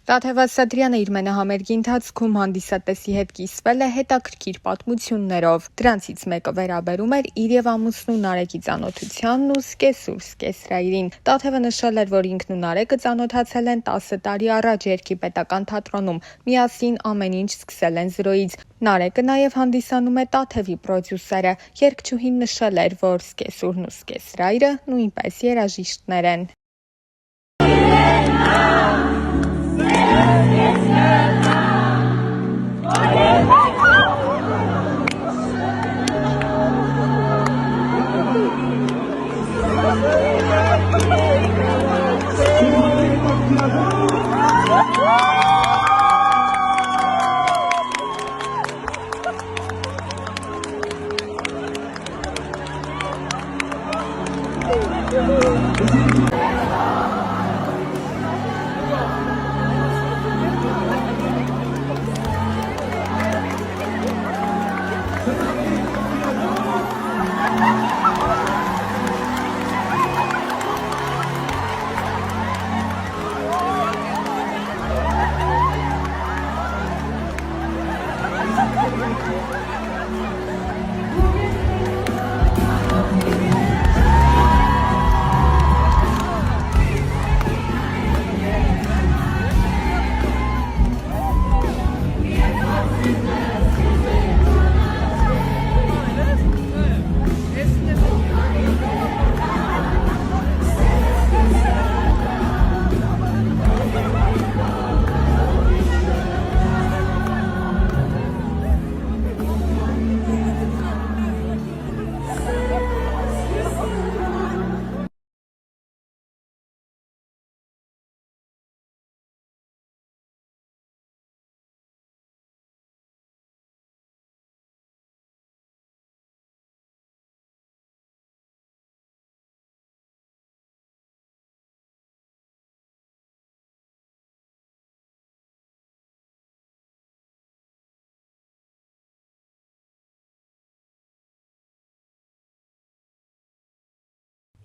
Տաթև Ասատրյանը իր մենահամերգի ընթացքում հանդիսատեսի հետ կիսվել է հետաքրքիր պատմություններով։ Դրանցից մեկը վերաբերում էր իր եւ ամուսնու Նարեկի ծանոթությանն ու սկեսուր սկեսրայրին։ Տաթևը նշել էր, որ ինքն ու Նարեկը ծանոթացել են 10 տարի առաջ Երգի պետական թատրոնում, միասին ամեն ինչ սկսել են զրոյից։ Նարեկը նաև հանդիսանում է Տաթևի պրոդյուսերը։ Երգչուհին նշել էր, որ սկեսուրն ու սկեսրայրը նույնպես երաժիշտներ են։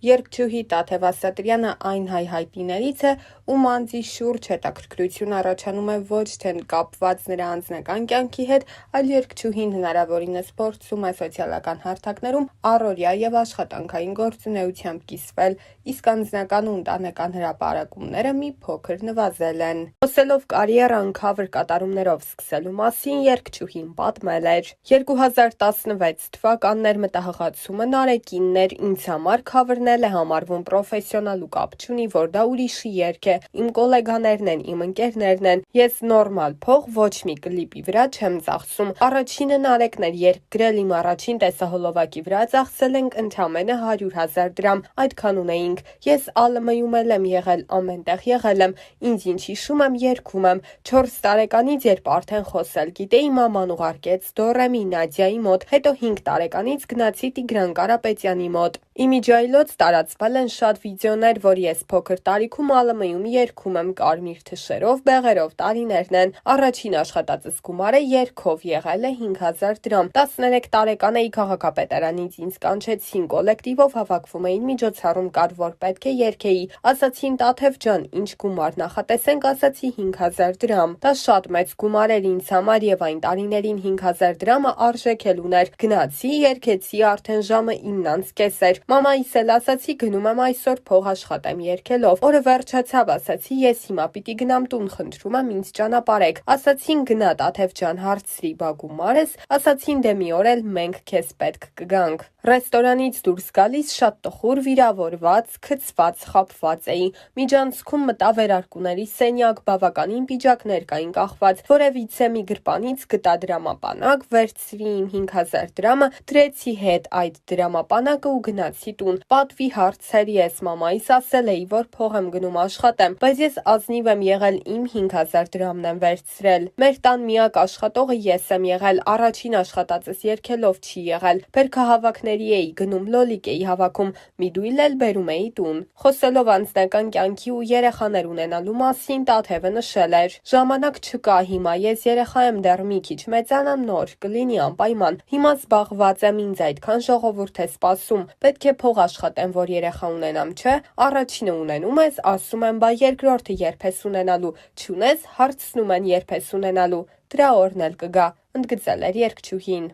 Երգչուհի Տաթև Ասատրյանը այն հայհայտիներից է, ում անձի շուրջ հետաքրքրություն առաջանում է ոչ թե կապված նրա անձնական կյանքի հետ, այլ երգչուհին հնարավորինս փորձում է սոցիալական հարթակներում առօրյա եւ աշխատանքային գործունեությամբ կիսվել, իսկ անձնական ու ընտանեկան հրապարակումները մի փոքր նվազել են։ Խոսելով կարիերան քավր կատարումներով սկսելու մասին, երգչուհին պատմել էր. 2016 թվականներ մտահղացումը Նարեկինն էր, ինձ համար քավրն է համարվում պրոֆեսիոնալ ու կապ չունի, որ դա ուրիշի երգ է, իմ կոլեգաներն են, իմ ընկերներն են, ես նորմալ փող ոչ մի կլիպի վրա չեմ ծախսում։ Առաջինը Նարեկն էր երգ գրել, իմ առաջին տեսահոլովակի վրա ծախսել ենք ընդամենը 100,000 դրամ, այդքան ունեինք։ Ես ԱԼՄ-ում եմ եղել, ամենտեղ եղել եմ, ինձ ինչ հիշում եմ, երգում եմ, 4 տարեկանից երբ արդեն խոսել գիտեի, մաման ուղարկեց Դորեմի Նադյայի մոտ, հետո 5 տարեկանից գնացի Տիգրան Կարապետյանի մոտ։ Իմիջիայլոց տարածվել են շատ վիդեոներ, որ ես փոքր տարիքում ԱԼՄ-ում երգում եմ կարմիր թշերով, բեղերով, տարիներն են։ Առաջին աշխատածս գումարը երգով եղել է 5,000 դրամ։ 13 տարեկան էի, քաղաքապետարանից ինձ կանչեցին, կոլեկտիվով հավաքվում էին, միջոցառում կար, որ պետք է երգեի։ Ասացին Տաթև ջան, ինչ գումար նախատեսենք, ասացի 5,000 դրամ։ Դա շատ մեծ գումար էր ինձ համար եւ այն տարիներին 5,000 դրամը արժեք էլ ուներ։ Գնացի, երգեցի, արդեն ժամը 9:30 էր։ Մամայիս էլ ասացի գնում եմ այսօր փող աշխատեմ երգելով։ Օրը վերջացավ, ասացի ես հիմա պիտի գնամ տուն, խնդրում եմ ինձ ճանապարհեք։ Ասացին գնա Տաթև ջան, հարցրի բա գումարս, ասացին դե մի օր էլ մենք քեզ պետք կգանք։ Ռեստորանից դուրս գալիս շատ տխուր, վիրավորված, քցված, խաբված էի։ Միջանցքում մտա վերարկուների սենյակ, բավականին պիջակներ կային կախված, որևիցե մի գրպանից գտա դրամապանակ, վերցրի իմ 5,000 դրամը, դրեցի հետ այդ դրամապանակը ու գնացի տուն։ Պատվի հարցեր, ես մամայիս ասել էի, որ փող եմ գնում աշխատեմ, բայց ես ազնիվ եմ եղել, իմ 5,000 դրամն եմ վերցրել։ Մեր տան միակ աշխատողը ես եմ եղել, առաջին աշխատածս երգելով չի եղել։ Բերքահավաքների էի գնում, լոլիկ էի հավաքում, միդույլ էլ բերում էի տուն։ Խոսելով անձնական կյանքի ու երեխաներ ունենալու մասին, Տաթևը նշել էր. ժամանակ չկա հիմա, ես երեխա եմ դեռ մի քիչ մեծանամ նոր, կլինի անպայման։ Հիմա զբաղված եմ, ինձ այդքան ժողովուրդ է սպասում, պետք է փող աշխատեմ եմ, որ երեխա ունենամ, չէ, առաջինը ունենում ես, ասում եմ, բա երկրորդը երբ ես ունենալու, չունես, հարցնում են երբ ես ունենալու, դրա օրն էլ կգա, ընդգծել էր երգչուհին։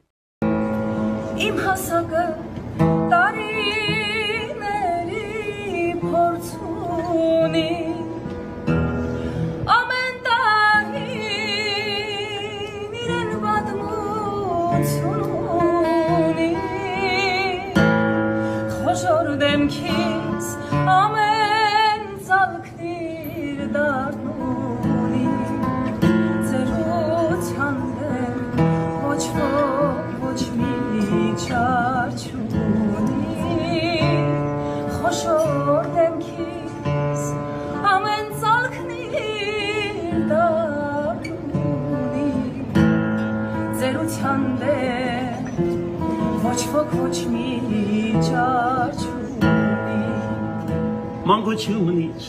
Իմ հասակը տարիների փորձ ունի Դեմքից ամեն ծալքնիր դարնունի Ձերության դեմ ոչ ոչ մի չար չունի Խոշոր դեմքից ամեն ծալքնիր դարնունի Ձերության դեմ ոչ ոչ մի չար չունի Մանկությունից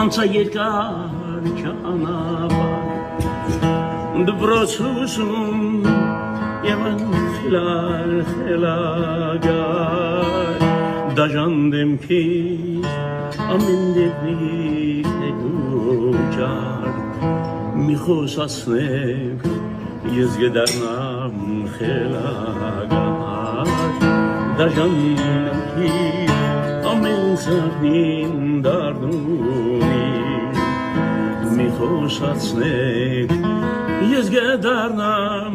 անցա երկար ճանապարհ դպրոցում եւ խելագար դաժան դեմքից ամեն դեպի գուճար մի խոսացնեք ես գդարնամ խելագար դաժան դեմքից ամեն ծառին դարնունի մի խոսացնեք ես գդարնամ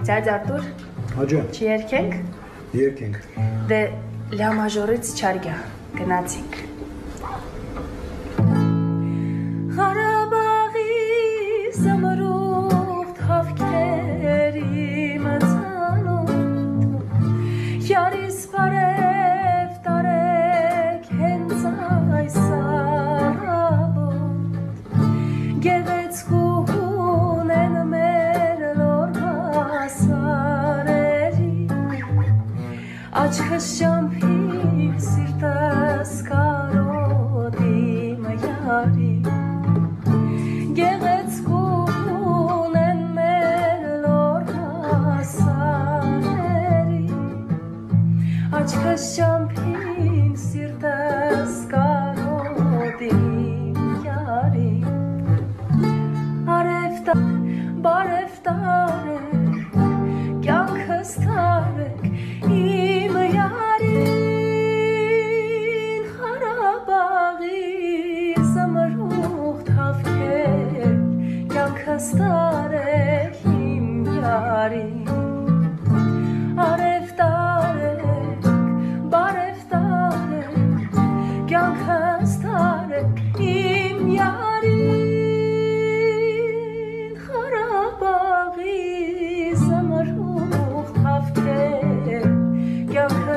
Ձյաձ Արտուր, Աջան, չերքենք, երկենք դե լա մաժորից չարգյա, գնացինք Ղարաբաղի զմրուղ թավքերի մծանոտ Յարիս բարև տարեք հենց այս առավոտ Գեղեցկուն են մեր լոր հասարերի Աչքս շամփի սիրտս կարոտի մյարի Գեղեցկուն են մեր լոր հասարերի Աչքս շամփին սիրտս կարոտի մյարի Բարև տարեք, կյանքս տարեք իմ յարին Ղարաբաղի զմրուղ թավքեր, կյանքս տարեք իմ յարին Բարև տարեք, կյանքս տարեք իմ յարին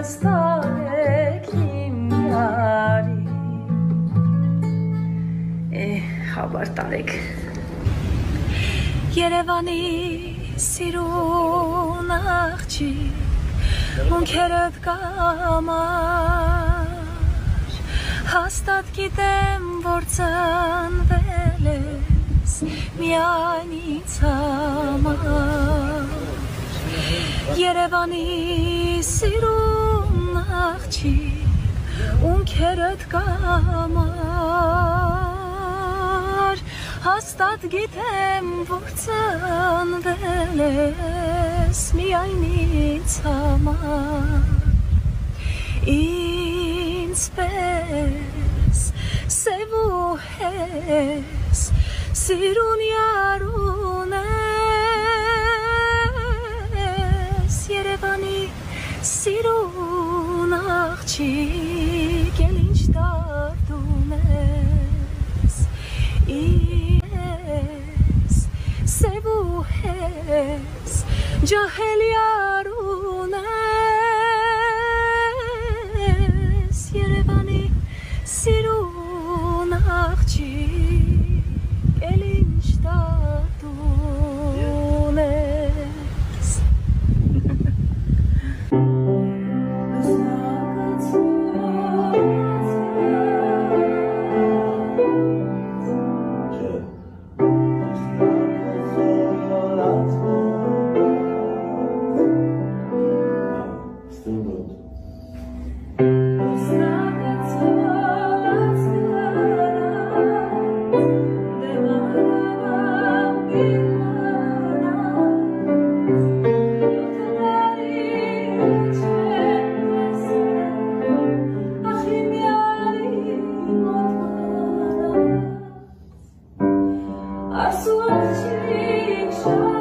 Ստարեք իմ յարի Խաբար տարեք Երևանի սիրուն աղջիկ Ունքերդ կամար Հաստատ գիտեմ, որ ծնվել ես Միայն ինձ համար Երևանի սիրուն աղջիկ Ունքերդ կամար Հաստատ գիտեմ, որ ծնվել ես Միայն ինձ համար Ինձ պես սև ու հես Սիրուն յարուն ես Երևանի սիրուն աղջիկ Էլ ինչ դարդում ես Ես սև ու հես Ջահել յարուն ես Երևանի սիրուն աղջիկ Էլ ինչ դարդում ես Աղջիկ շատ